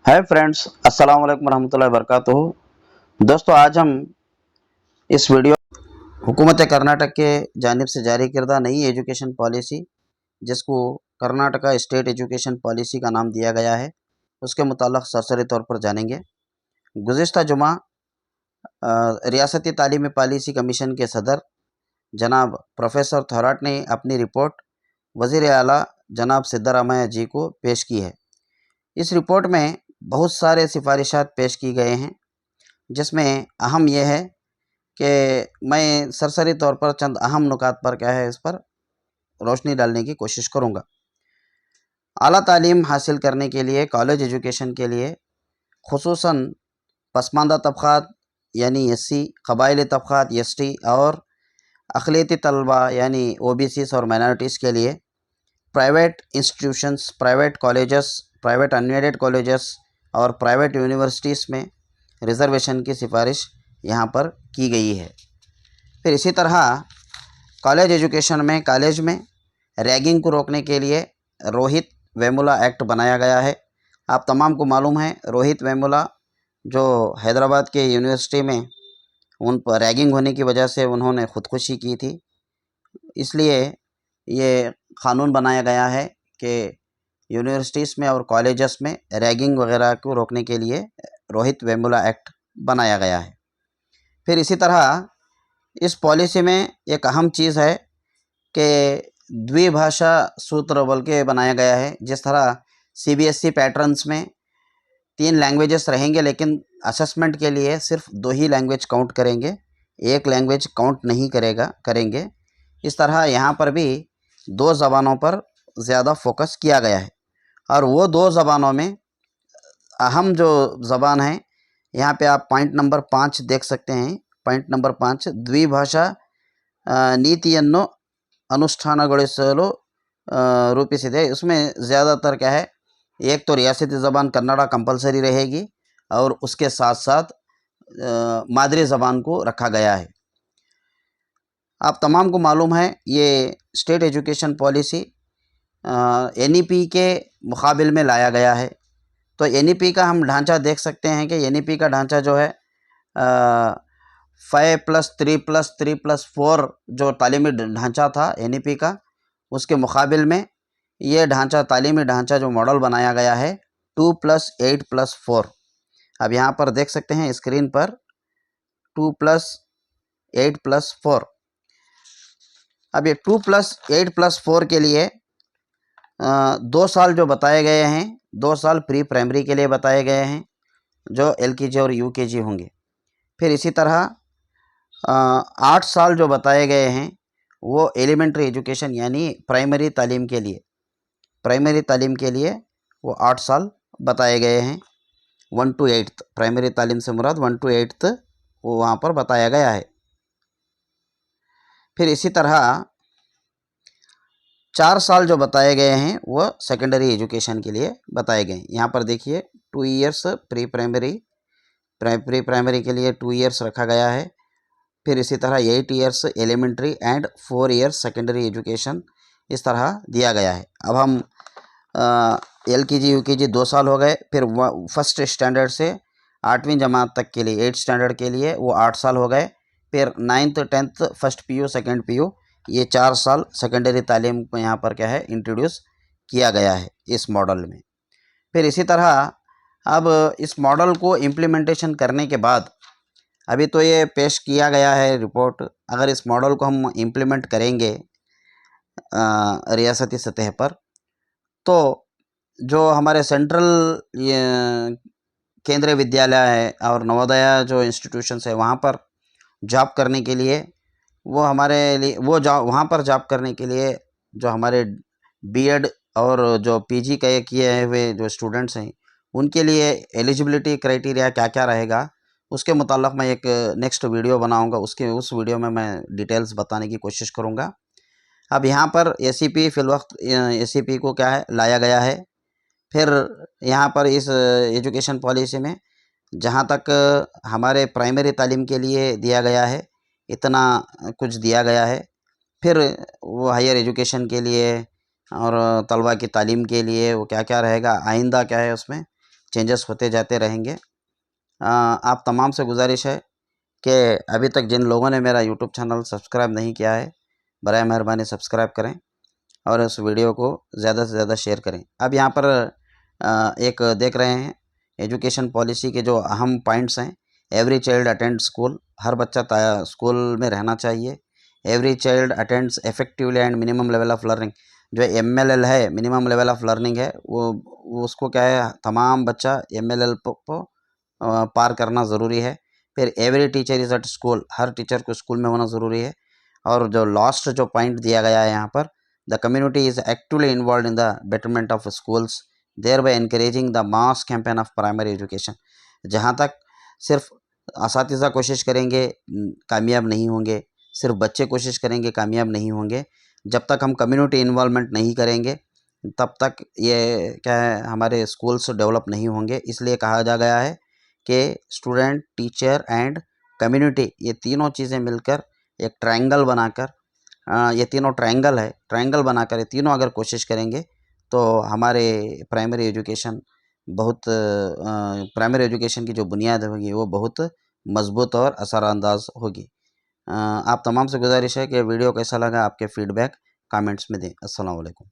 Hi friends, अस्सलाम वालेकुम रहमतुल्लाहि वबरकातुहू। दोस्तों, आज हम इस वीडियो हुकूमत कर्नाटक के जानिब से जारी किरदा नई एजुकेशन पॉलिसी, जिसको कर्नाटका स्टेट एजुकेशन पॉलिसी का नाम दिया गया है, उसके मुताल्लिक़ सरसरी तौर पर जानेंगे। गुज़िश्ता जुमा रियासती तालीमी पॉलिसी कमीशन के सदर जनाब प्रोफेसर थोराट ने अपनी रिपोर्ट वज़ीर आला जनाब सिद्धारामैया जी को पेश की है। इस रिपोर्ट में बहुत सारे सिफारिशात पेश की गए हैं, जिसमें अहम यह है कि मैं सरसरी तौर पर चंद अहम नुकात पर क्या है इस पर रोशनी डालने की कोशिश करूँगा। आला तालीम हासिल करने के लिए, कॉलेज एजुकेशन के लिए खुसूसन पसमानदा तबक़ात यानी एससी, क़बाइली तबक़ात एसटी और अक़लियती तलबा यानी ओबीसीज़ और माइनॉरिटीज़ के लिए private institutions, private colleges, private unaided colleges और प्राइवेट यूनिवर्सिटीज़ में रिज़र्वेशन की सिफारिश यहाँ पर की गई है। फिर इसी तरह कॉलेज एजुकेशन में, कॉलेज में रैगिंग को रोकने के लिए रोहित वेमुला एक्ट बनाया गया है। आप तमाम को मालूम है, रोहित वेमुला जो हैदराबाद के यूनिवर्सिटी में उन पर रैगिंग होने की वजह से उन्होंने ख़ुदकुशी की थी, इसलिए ये क़ानून बनाया गया है कि यूनिवर्सिटीज़ में और कॉलेजेस में रैगिंग वगैरह को रोकने के लिए रोहित वेमुला एक्ट बनाया गया है। फिर इसी तरह इस पॉलिसी में एक अहम चीज़ है कि द्विभाषा सूत्र बोल के बनाया गया है। जिस तरह सीबीएसई पैटर्न्स में 3 लैंग्वेजेस रहेंगे, लेकिन असेसमेंट के लिए सिर्फ 2 ही लैंग्वेज काउंट करेंगे, एक लैंग्वेज काउंट नहीं करेंगे। इस तरह यहाँ पर भी 2 ज़बानों पर ज़्यादा फोकस किया गया है, और वो 2 ज़बानों में अहम जो ज़बान है, यहाँ पे आप पॉइंट नंबर 5 देख सकते हैं। Point number 5 द्विभाषा नीतियन्नु अनुष्ठानಗೊಳಿಸಲು रूपिसिದೆ। उसमें ज़्यादातर क्या है, एक तो रियासती ज़बान कन्नड़ा कंपलसरी रहेगी और उसके साथ साथ मादरी ज़बान को रखा गया है। आप तमाम को मालूम है, ये स्टेट एजुकेशन पॉलिसी एनईपी के मुकाबिल में लाया गया है। तो एनईपी का हम ढांचा देख सकते हैं कि एनईपी का ढांचा जो है 5+3+3+4 जो तालीमी ढांचा था एनईपी का, उसके मुकाबिल में ये ढांचा, तालीमी ढांचा जो मॉडल बनाया गया है 2+8+4। अब यहाँ पर देख सकते हैं स्क्रीन पर 2+8+4। अब ये 2+8+4 के लिए 2 साल जो बताए गए हैं, 2 साल प्री प्राइमरी के लिए बताए गए हैं, जो एलकेजी और यूकेजी होंगे। फिर इसी तरह 8 साल जो बताए गए हैं वो एलिमेंट्री एजुकेशन यानी प्राइमरी तालीम के लिए, वो 8 साल बताए गए हैं। 1 to 8th प्राइमरी तालीम से मुराद 1 to 8th वो वहाँ पर बताया गया है। फिर इसी तरह 4 साल जो बताए गए हैं वो सेकेंडरी एजुकेशन के लिए बताए गए हैं। यहाँ पर देखिए 2 ईयर्स प्री प्राइमरी के लिए 2 ईयर्स रखा गया है। फिर इसी तरह 8 years elementary and 4 years secondary education इस तरह दिया गया है। अब हम एलकेजी यूकेजी 2 साल हो गए। फिर फर्स्ट स्टैंडर्ड से 8वीं जमात तक के लिए, 8th स्टैंडर्ड के लिए वो 8 साल हो गए। फिर 9th 10th first PU second PU ये 4 साल सेकेंडरी तालीम को यहाँ पर क्या है इंट्रोड्यूस किया गया है इस मॉडल में। फिर इसी तरह अब इस मॉडल को इम्प्लीमेंटेशन करने के बाद, अभी तो ये पेश किया गया है रिपोर्ट, अगर इस मॉडल को हम इम्प्लीमेंट करेंगे रियासती सतह पर, तो जो हमारे सेंट्रल केंद्रीय विद्यालय है और नवोदय जो इंस्टीट्यूशंस है वहाँ पर जॉब करने के लिए, वो हमारे लिए वहाँ पर जॉब करने के लिए जो हमारे बीएड और जो पीजी किए हुए जो स्टूडेंट्स हैं उनके लिए एलिजिबिलिटी क्राइटेरिया क्या क्या रहेगा, उसके मुताल्लिक़ मैं एक नेक्स्ट वीडियो बनाऊंगा। उस वीडियो में मैं डिटेल्स बताने की कोशिश करूंगा। अब यहाँ पर एसीपी फ़िलवक्त एसीपी को क्या है लाया गया है। फिर यहाँ पर इस एजुकेशन पॉलिसी में जहाँ तक हमारे प्राइमरी तालीम के लिए दिया गया है इतना कुछ दिया गया है। फिर वो हायर एजुकेशन के लिए और तलबा की तालीम के लिए वो क्या क्या रहेगा, आइंदा क्या है उसमें, चेंजेस होते जाते रहेंगे। आप तमाम से गुजारिश है कि अभी तक जिन लोगों ने मेरा यूट्यूब चैनल सब्सक्राइब नहीं किया है, बराए मेहरबानी सब्सक्राइब करें और इस वीडियो को ज़्यादा से ज़्यादा शेयर करें। अब यहाँ पर एक देख रहे हैं एजुकेशन पॉलिसी के जो अहम पॉइंट्स हैं। एवरी चाइल्ड अटेंड स्कूल, हर बच्चा स्कूल में रहना चाहिए। Every child attends effectively and minimum level of learning, जो MLL है, मिनिमम लेवल ऑफ लर्निंग है, वो उसको क्या है, तमाम बच्चा MLL को पार करना ज़रूरी है। फिर every teacher is at school, her teacher को स्कूल में होना ज़रूरी है। और जो लास्ट जो पॉइंट दिया गया है यहाँ पर, the community is actively involved in the betterment of schools thereby encouraging the mass campaign of primary education. जहाँ तक सिर्फ असातिज़ा कोशिश करेंगे कामयाब नहीं होंगे, सिर्फ बच्चे कोशिश करेंगे कामयाब नहीं होंगे। जब तक हम कम्युनिटी इन्वॉल्वमेंट नहीं करेंगे तब तक ये क्या है, हमारे स्कूल्स डेवलप नहीं होंगे। इसलिए कहा जा गया है कि स्टूडेंट, टीचर एंड कम्युनिटी, ये तीनों चीज़ें मिलकर एक ट्रायंगल बनाकर, ये तीनों ट्रायंगल है, ट्रायंगल बनाकर ये तीनों अगर कोशिश करेंगे तो हमारे प्राइमरी एजुकेशन प्राइमरी एजुकेशन की जो बुनियाद होगी वो बहुत मजबूत और असरअंदाज होगी। आप तमाम से गुजारिश है कि वीडियो कैसा लगा, आपके फीडबैक कमेंट्स में दें। अस्सलाम वालेकुम।